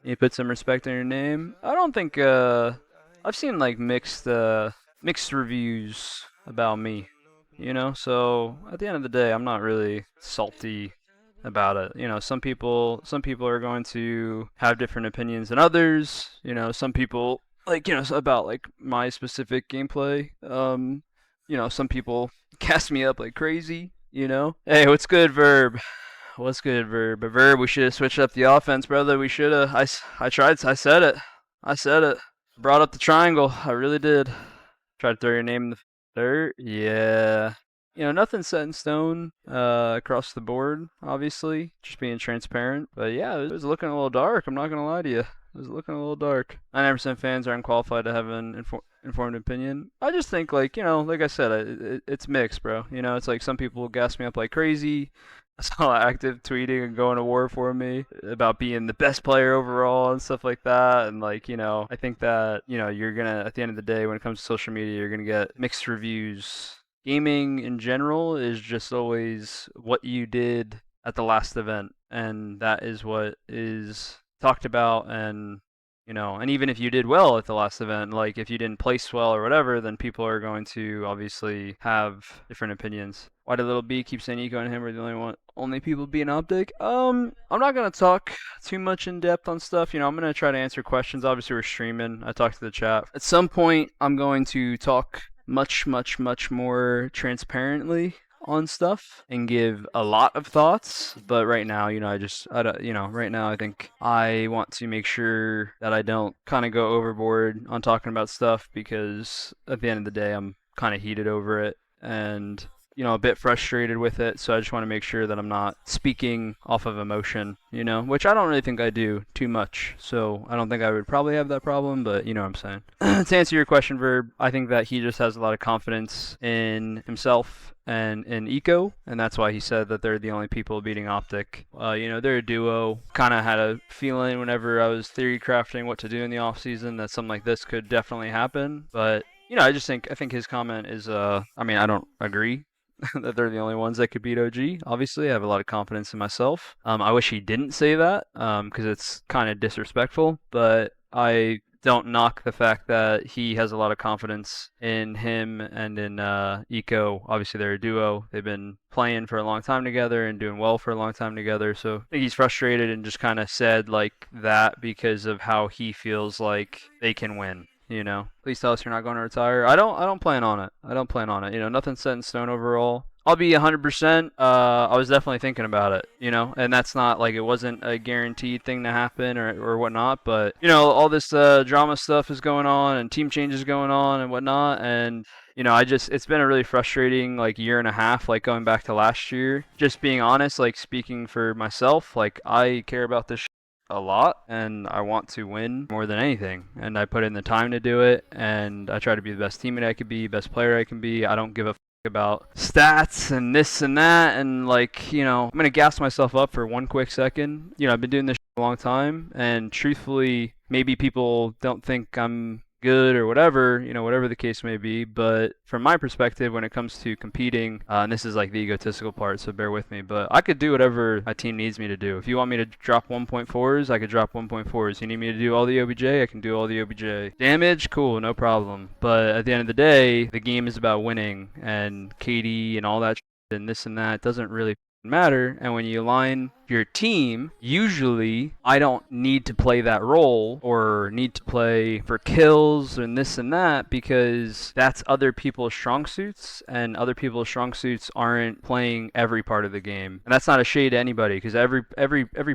You put some respect on your name. I don't think I've seen like mixed reviews about me, So at the end of the day, I'm not really salty about it. Some people are going to have different opinions than others. Some people like about like my specific gameplay. Some people cast me up like crazy. Hey, what's good, Verb? What's good, Verb? But Verb, we should have switched up the offense, brother. We should have. I tried. I said it. I said it. Brought up the triangle. I really did. Tried to throw your name in the dirt. Yeah. Nothing set in stone across the board, obviously. Just being transparent. But yeah, it was looking a little dark. I'm not going to lie to you. It was looking a little dark. 9% fans are unqualified to have an informed opinion. I just think, like I said, it's mixed, bro. It's like some people gas me up like crazy. I saw active tweeting and going to war for me about being the best player overall and stuff like that. And I think that, you're gonna at the end of the day when it comes to social media, you're gonna get mixed reviews. Gaming in general is just always what you did at the last event, and that is what is talked about and even if you did well at the last event, like if you didn't place well or whatever, then people are going to obviously have different opinions. Why did Little B keep saying Eco and him are the only people being optic? I'm not gonna talk too much in depth on stuff. I'm gonna try to answer questions. Obviously, we're streaming. I talked to the chat. At some point, I'm going to talk much, much, much more transparently on stuff and give a lot of thoughts. But right now, right now, I think I want to make sure that I don't kind of go overboard on talking about stuff because at the end of the day, I'm kind of heated over it and a bit frustrated with it. So I just want to make sure that I'm not speaking off of emotion, which I don't really think I do too much. So I don't think I would probably have that problem, but you know what I'm saying. To answer your question, Verb, I think that he just has a lot of confidence in himself and in Eco, and that's why he said that they're the only people beating Optic. They're a duo. Kind of had a feeling whenever I was theory crafting what to do in the off season that something like this could definitely happen, but I think his comment is I don't agree that they're the only ones that could beat OG. Obviously, I have a lot of confidence in myself. I wish he didn't say that because it's kind of disrespectful, but I don't knock the fact that he has a lot of confidence in him and in Eco. Obviously, they're a duo. They've been playing for a long time together and doing well for a long time together. So I think he's frustrated and just kind of said like that because of how he feels like they can win. Please tell us you're not going to retire. I don't plan on it. I don't plan on it. Nothing's set in stone overall. I'll be 100%. I was definitely thinking about it, and that's not like it wasn't a guaranteed thing to happen or whatnot. But all this drama stuff is going on and team changes going on and whatnot, and it's been a really frustrating like year and a half, like going back to last year. Just being honest, like speaking for myself, like I care about this a lot and I want to win more than anything, and I put in the time to do it, and I try to be the best teammate I could be, best player I can be. I don't give a about stats and this and that, and I'm gonna gas myself up for one quick second. I've been doing this a long time, and truthfully maybe people don't think I'm good or whatever the case may be. But from my perspective, when it comes to competing, and this is like the egotistical part, so bear with me, but I could do whatever my team needs me to do. If you want me to drop 1.4s, I could drop 1.4s. You need me to do all the OBJ, I can do all the OBJ. Damage, cool, no problem. But at the end of the day, the game is about winning, and KD and all that and this and that doesn't really matter. And when you align your team, usually I don't need to play that role or need to play for kills and this and that because that's other people's strong suits, and other people's strong suits aren't playing every part of the game. And that's not a shade to anybody because every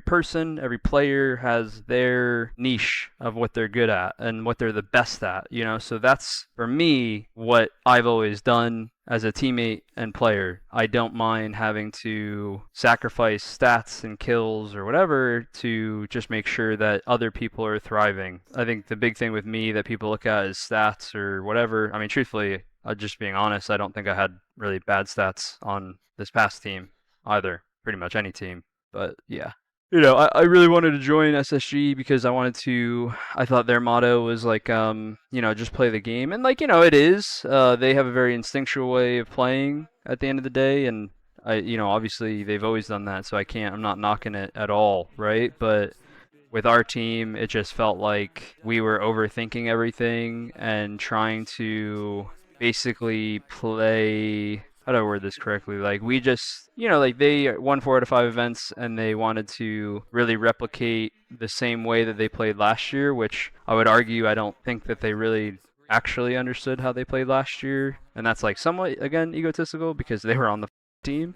person, every player has their niche of what they're good at and what they're the best at, So that's for me what I've always done as a teammate and player. I don't mind having to sacrifice stats and kills or whatever to just make sure that other people are thriving. I think the big thing with me that people look at is stats or whatever. I mean, truthfully, just being honest, I don't think I had really bad stats on this past team either. Pretty much any team. But yeah. I really wanted to join SSG because I thought their motto was like, just play the game. And it is. They have a very instinctual way of playing at the end of the day. And obviously they've always done that. So I'm not knocking it at all, right? But with our team, it just felt like we were overthinking everything and trying to basically play. How do I word this correctly? Like, we just, like they won 4 out of 5 events and they wanted to really replicate the same way that they played last year, which I would argue I don't think that they really actually understood how they played last year. And that's like somewhat, again, egotistical because they were on the team.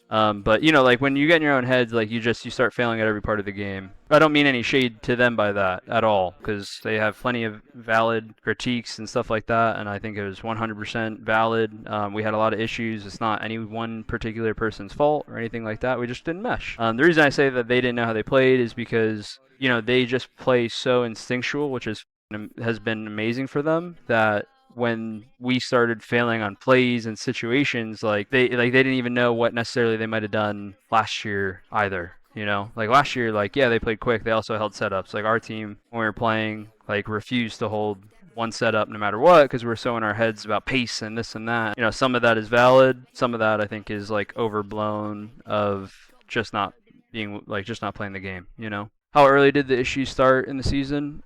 But like when you get in your own heads, like you start failing at every part of the game. I don't mean any shade to them by that at all, because they have plenty of valid critiques and stuff like that, and I think it was 100% valid. We had a lot of issues. It's not any one particular person's fault or anything like that. We just didn't mesh. The reason I say that they didn't know how they played is because they just play so instinctual, which has been amazing for them, that when we started failing on plays and situations, like they didn't even know what necessarily they might have done last year either. Like last year, like yeah, they played quick. They also held setups. Like our team, when we were playing, like refused to hold one setup no matter what, because we're so in our heads about pace and this and that. Some of that is valid. Some of that I think is like overblown of just not playing the game. How early did the issues start in the season?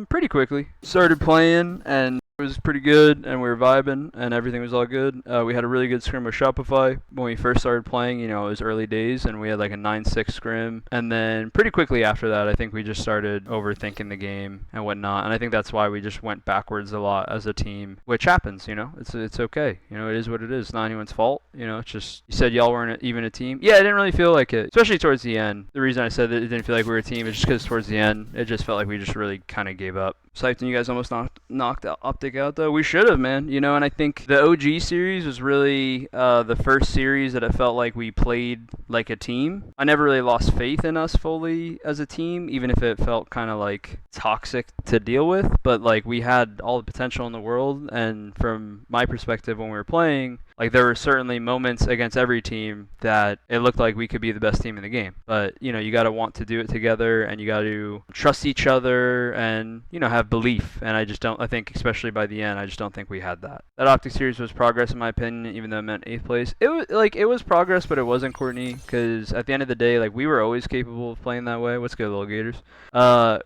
Pretty quickly. Started playing and it was pretty good, and we were vibing, and everything was all good. We had a really good scrim with Shopify when we first started playing. It was early days, and we had like a 9-6 scrim. And then pretty quickly after that, I think we just started overthinking the game and whatnot. And I think that's why we just went backwards a lot as a team, which happens. It's okay. It is what it is. It's not anyone's fault. It's just you said y'all weren't even a team. Yeah, I didn't really feel like it, especially towards the end. The reason I said that it didn't feel like we were a team is just because towards the end, it just felt like we just really kind of gave up. Psyched when you guys almost knocked Optic out, though. We should have, man. And I think the OG series was really the first series that it felt like we played like a team. I never really lost faith in us fully as a team, even if it felt kind of like toxic to deal with. But like we had all the potential in the world, and from my perspective when we were playing, like there were certainly moments against every team that it looked like we could be the best team in the game. But you got to want to do it together, and you got to trust each other, and have belief. And I think especially by the end, I just don't think we had that. That Optic series was progress in my opinion, even though it meant 8th place. It was progress, but it wasn't, Courtney, because at the end of the day, like we were always capable of playing that way. What's good, little Gators?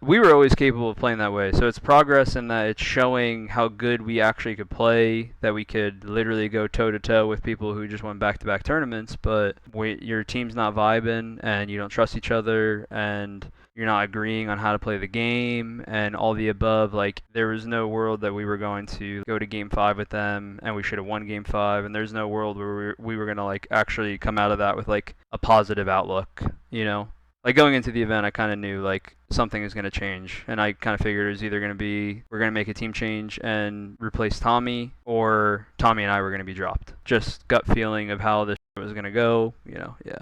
We were always capable of playing that way. So it's progress in that it's showing how good we actually could play, that we could literally go toe to toe with people who just won back-to-back tournaments, but your team's not vibing, and you don't trust each other, and you're not agreeing on how to play the game, and all the above. Like, there was no world that we were going to go to Game 5 with them, and we should have won Game 5, and there's no world where we were going to, like, actually come out of that with, like, a positive outlook, Like, going into the event, I kind of knew, like, something is going to change, and I kind of figured it was either going to be we're going to make a team change and replace Tommy, or Tommy and I were going to be dropped. Just gut feeling of how this was going to go, yeah.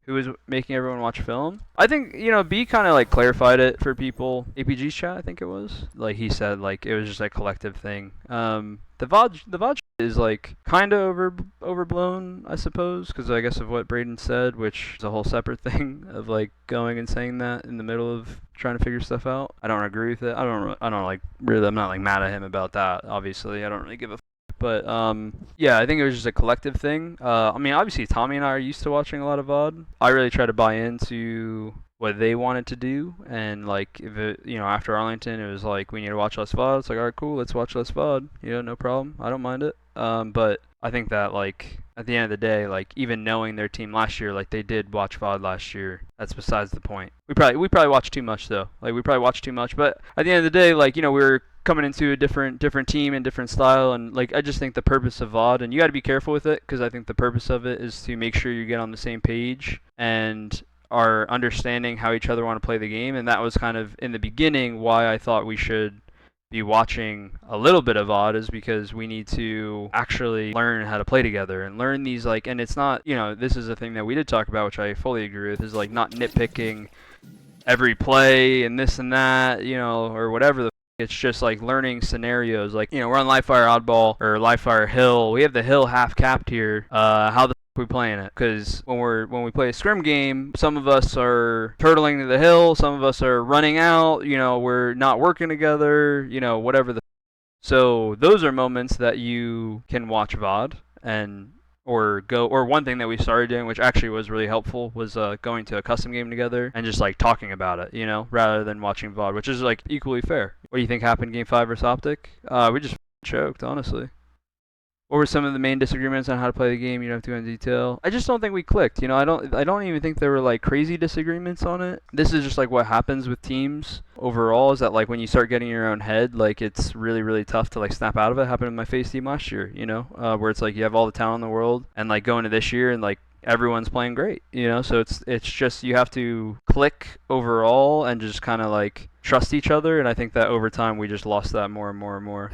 Who was making everyone watch film? I think, B kind of like clarified it for people. APG's chat, I think it was. Like he said, like it was just a collective thing. The VOD is like kind of overblown, I suppose, because I guess of what Braden said, which is a whole separate thing of like going and saying that in the middle of trying to figure stuff out. I don't agree with it. I don't like really. I'm not like mad at him about that. Obviously, I don't really give a. But yeah, I think it was just a collective thing. I mean, obviously, Tommy and I are used to watching a lot of VOD. I really try to buy into what they wanted to do, and like if it, after Arlington, it was like we need to watch less VOD. It's like, all right, cool, let's watch less VOD. No problem. I don't mind it. But I think that like at the end of the day, like even knowing their team last year, like they did watch VOD last year. That's besides the point. We probably watched too much though. Like we probably watched too much. But at the end of the day, like we were coming into a different team and different style, and like I just think the purpose of VOD, and you got to be careful with it, because I think the purpose of it is to make sure you get on the same page and are understanding how each other want to play the game. And that was kind of in the beginning why I thought we should be watching a little bit of VOD, is because we need to actually learn how to play together and learn these, like, and it's not, this is a thing that we did talk about, which I fully agree with, is like not nitpicking every play and this and that, or whatever. It's just like learning scenarios. Like, we're on Livefire Oddball or Livefire Hill. We have the hill half capped here. How the f are we playing it? Because when we play a scrim game, some of us are turtling to the hill, some of us are running out. We're not working together. Whatever the. So those are moments that you can watch VOD and or one thing that we started doing, which actually was really helpful, was going to a custom game together and just like talking about it, rather than watching VOD, which is like equally fair. What do you think happened Game 5 versus Optic? We just choked, honestly. What were some of the main disagreements on how to play the game? You don't have to go into detail. I just don't think we clicked. I don't even think there were like crazy disagreements on it. This is just like what happens with teams overall, is that like when you start getting in your own head, like it's really really tough to like snap out of it. It happened with my face team last year, where it's like you have all the talent in the world, and like going to this year and like everyone's playing great, so it's just you have to click overall and just kind of like trust each other, and I think that over time we just lost that more and more and more.